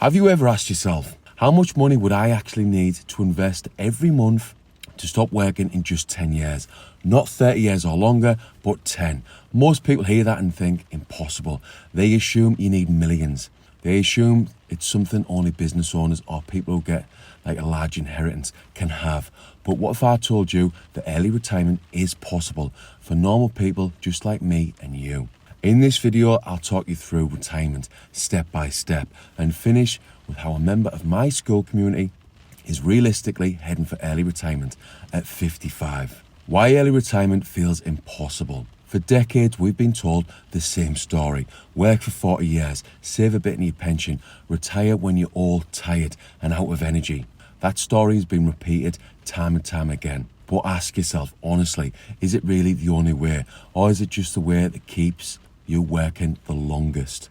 Have you ever asked yourself, how much money would I actually need to invest every month to stop working in just 10 years? Not 30 years or longer, but 10. Most people hear that and think impossible. They assume you need millions. They assume it's something only business owners or people who get like a large inheritance can have. But what if I told you that early retirement is possible for normal people just like me and you? In this video, I'll talk you through retirement step by step and finish with how a member of my school community is realistically heading for early retirement at 55. Why early retirement feels impossible. For decades, we've been told the same story. Work for 40 years, save a bit in your pension, retire when you're all tired and out of energy. That story has been repeated time and time again. But ask yourself, honestly, is it really the only way? Or is it just the way that keeps you working the longest?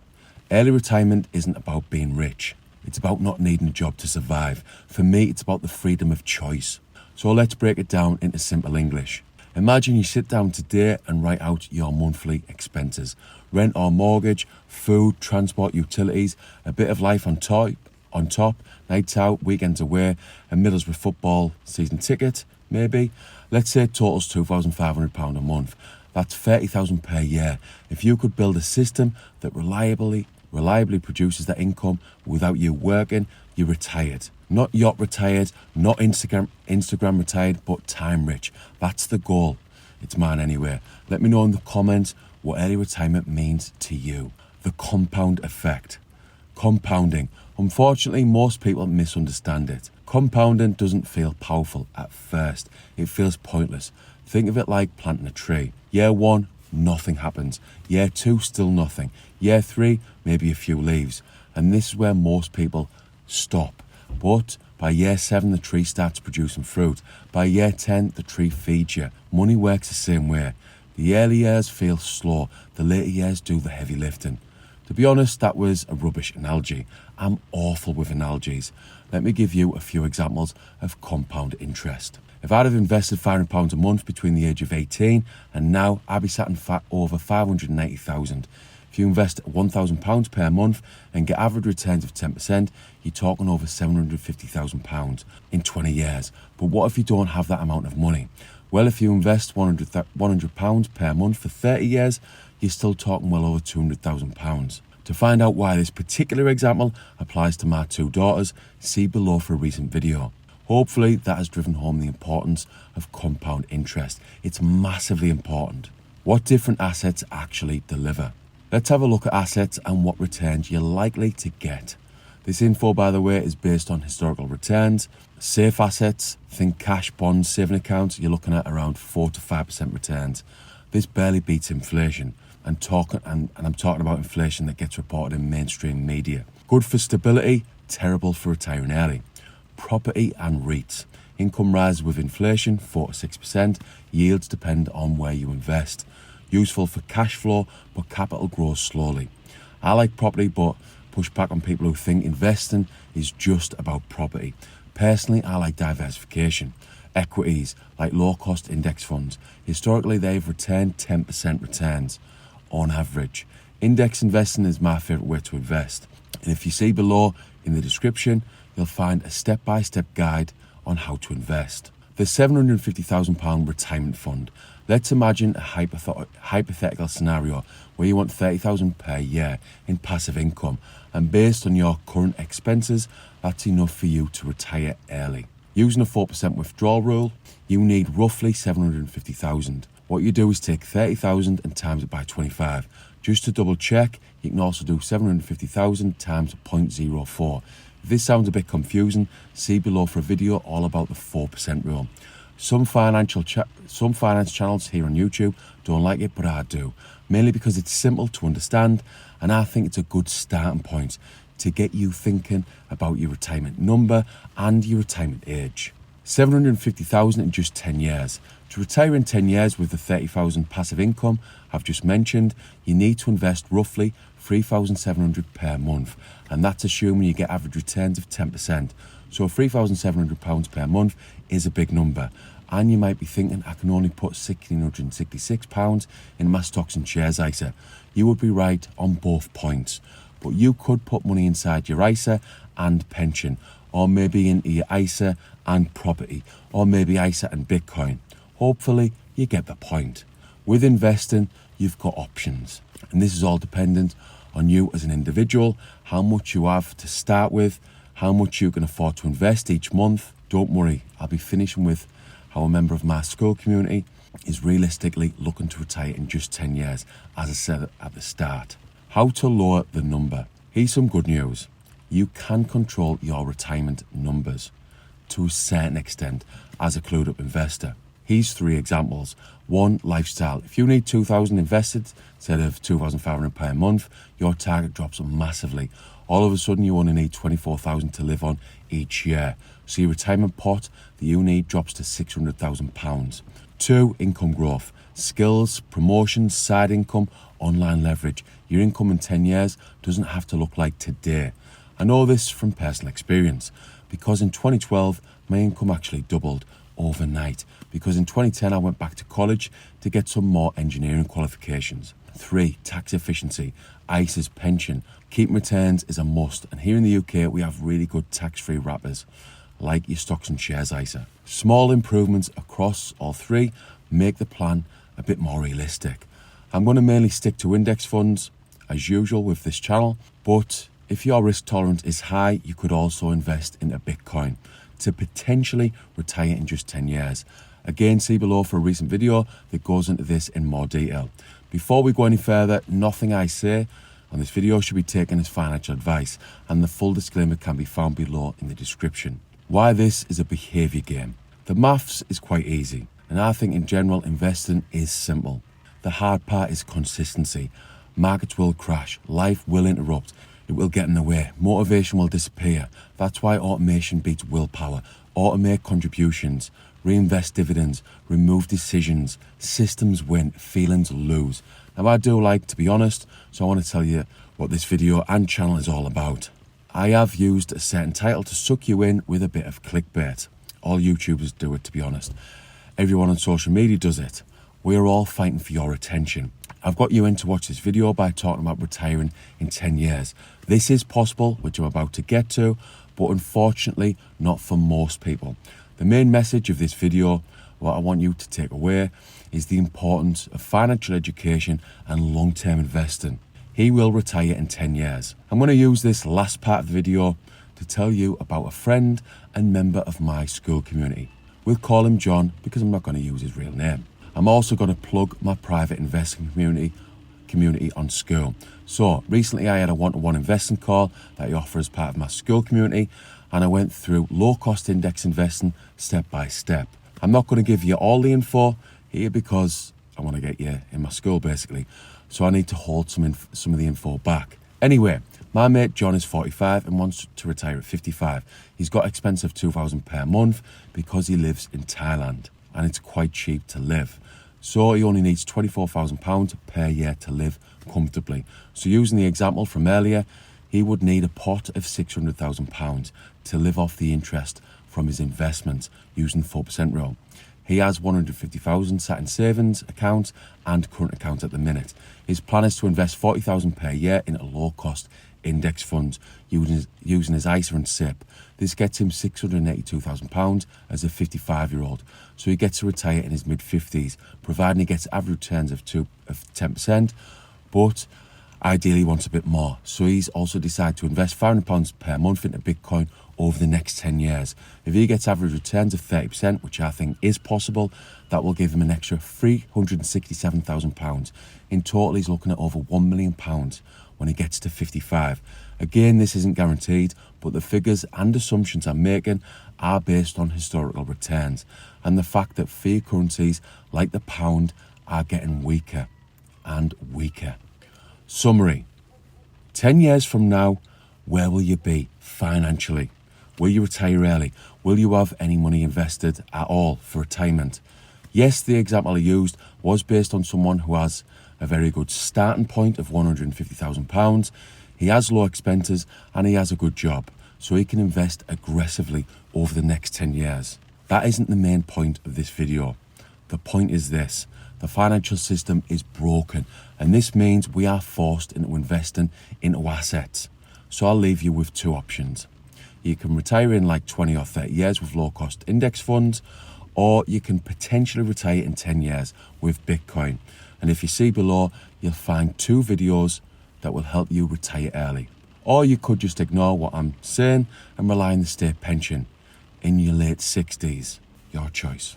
Early retirement isn't about being rich. It's about not needing a job to survive. For me, it's about the freedom of choice. So let's break it down into simple English. Imagine you sit down today and write out your monthly expenses. Rent or mortgage, food, transport, utilities, a bit of life on top, nights out, weekends away, and Middlesbrough football season ticket, maybe. Let's say it totals £2,500 a month. That's £30,000 per year. If you could build a system that reliably produces that income without you working, you're retired. Not yacht retired, not Instagram retired, but time rich. That's the goal. It's mine anyway. Let me know in the comments what early retirement means to you. The compound effect. Compounding. Unfortunately, most people misunderstand it. Compounding doesn't feel powerful at first. It feels pointless. Think of it like planting a tree. Year 1, nothing happens. Year 2, still nothing. Year 3, maybe a few leaves. And this is where most people stop. But by year 7, the tree starts producing fruit. By year 10, the tree feeds you. Money works the same way. The early years feel slow. The later years do the heavy lifting. To be honest, that was a rubbish analogy. I'm awful with analogies. Let me give you a few examples of compound interest. If I'd have invested £500 a month between the age of 18 and now, I'd be sat in over 590,000. If you invest £1,000 per month and get average returns of 10%, you're talking over £750,000 in 20 years. But what if you don't have that amount of money? Well, if you invest £100 per month for 30 years, you're still talking well over £200,000. To find out why this particular example applies to my 2 daughters, see below for a recent video. Hopefully that has driven home the importance of compound interest. It's massively important. What different assets actually deliver. Let's have a look at assets and what returns you're likely to get. This info, by the way, is based on historical returns. Safe assets, think cash, bonds, saving accounts, you're looking at around 4 to 5% returns. This barely beats inflation. I'm talking about inflation that gets reported in mainstream media. Good for stability, terrible for retiring early. Property and REITs. Income rises with inflation, 4 to 6%. Yields depend on where you invest. Useful for cash flow, but capital grows slowly. I like property, but push back on people who think investing is just about property. Personally, I like diversification. Equities, like low-cost index funds. Historically, they've returned 10% returns on average. Index investing is my favourite way to invest. And if you see below in the description, you'll find a step-by-step guide on how to invest. The £750,000 retirement fund. Let's imagine a hypothetical scenario where you want £30,000 per year in passive income, and based on your current expenses, that's enough for you to retire early. Using a 4% withdrawal rule, you need roughly £750,000. What you do is take £30,000 and times it by 25. Just to double check, you can also do £750,000 times 0.04. If this sounds a bit confusing, see below for a video all about the 4% rule. Some finance channels here on YouTube don't like it, but I do. Mainly because it's simple to understand, and I think it's a good starting point to get you thinking about your retirement number and your retirement age. £750,000 in just 10 years. To retire in 10 years with the £30,000 passive income I've just mentioned, you need to invest roughly £3,700 per month, and that's assuming you get average returns of 10%. So £3,700 per month is a big number, and you might be thinking, I can only put £1,666 in my stocks and shares ISA. You would be right on both points, but you could put money inside your ISA and pension, or maybe into your ISA and property, or maybe ISA and Bitcoin. Hopefully you get the point. With investing, you've got options, and this is all dependent on you as an individual, how much you have to start with, how much you can afford to invest each month. Don't worry, I'll be finishing with how a member of my school community is realistically looking to retire in just 10 years, as I said at the start. How to lower the number. Here's some good news. You can control your retirement numbers to a certain extent as a clued up investor. Here's 3 examples. 1, lifestyle. If you need 2,000 invested instead of 2,500 per month, your target drops massively. All of a sudden, you only need 24,000 to live on each year. So your retirement pot that you need drops to £600,000. 2, income growth. Skills, promotions, side income, online leverage. Your income in 10 years doesn't have to look like today. I know this from personal experience because in 2012, my income actually doubled overnight, because in 2010 I went back to college to get some more engineering qualifications. 3, tax efficiency. ISA's, pension. Keeping returns is a must, and here in the UK we have really good tax-free wrappers like your stocks and shares ISA. Small improvements across all 3 make the plan a bit more realistic. I'm going to mainly stick to index funds as usual with this channel, but if your risk tolerance is high, you could also invest in a Bitcoin to potentially retire in just 10 years. Again, see below for a recent video that goes into this in more detail. Before we go any further, nothing I say on this video should be taken as financial advice, and the full disclaimer can be found below in the description. Why this is a behaviour game. The maths is quite easy, and I think in general investing is simple. The hard part is consistency. Markets will crash, life will interrupt, it will get in the way, motivation will disappear. That's why automation beats willpower. Automate contributions, reinvest dividends, remove decisions. Systems win, feelings lose. Now I do like to be honest, so I want to tell you what this video and channel is all about. I have used a certain title to suck you in with a bit of clickbait. All YouTubers do it, to be honest. Everyone on social media does it. We're all fighting for your attention. I've got you in to watch this video by talking about retiring in 10 years. This is possible, which I'm about to get to, but unfortunately not for most people. The main message of this video, what I want you to take away, is the importance of financial education and long-term investing. He will retire in 10 years. I'm going to use this last part of the video to tell you about a friend and member of my school community. We'll call him John because I'm not going to use his real name. I'm also going to plug my private investing community on school. So recently I had a one-to-one investing call that I offer as part of my school community, and I went through low-cost index investing step by step. I'm not going to give you all the info here because I want to get you in my school basically, so I need to hold some of the info back. Anyway, my mate John is 45 and wants to retire at 55. He's got expensive £2,000 per month because he lives in Thailand and it's quite cheap to live. So he only needs £24,000 per year to live comfortably. So using the example from earlier, he would need a pot of £600,000 to live off the interest from his investments using the 4% rule. He has £150,000 sat in savings accounts and current accounts at the minute. His plan is to invest £40,000 per year in a low-cost index funds using his ISA and SIP. This gets him £682,000 as a 55-year-old. So he gets to retire in his mid-50s, providing he gets average returns of 10%, but ideally he wants a bit more. So he's also decided to invest £500 per month into Bitcoin over the next 10 years. If he gets average returns of 30%, which I think is possible, that will give him an extra £367,000. In total, he's looking at over £1 million when he gets to 55. Again, this isn't guaranteed, but the figures and assumptions I'm making are based on historical returns and the fact that fiat currencies like the pound are getting weaker and weaker. Summary. 10 years from now, where will you be financially? Will you retire early? Will you have any money invested at all for retirement? Yes, the example I used was based on someone who has a very good starting point of £150,000. He has low expenses and he has a good job, so he can invest aggressively over the next 10 years. That isn't the main point of this video. The point is this: the financial system is broken, and this means we are forced into investing into assets. So I'll leave you with 2 options. You can retire in like 20 or 30 years with low-cost index funds, or you can potentially retire in 10 years with Bitcoin. And if you see below, you'll find 2 videos that will help you retire early. Or you could just ignore what I'm saying and rely on the state pension in your late 60s. Your choice.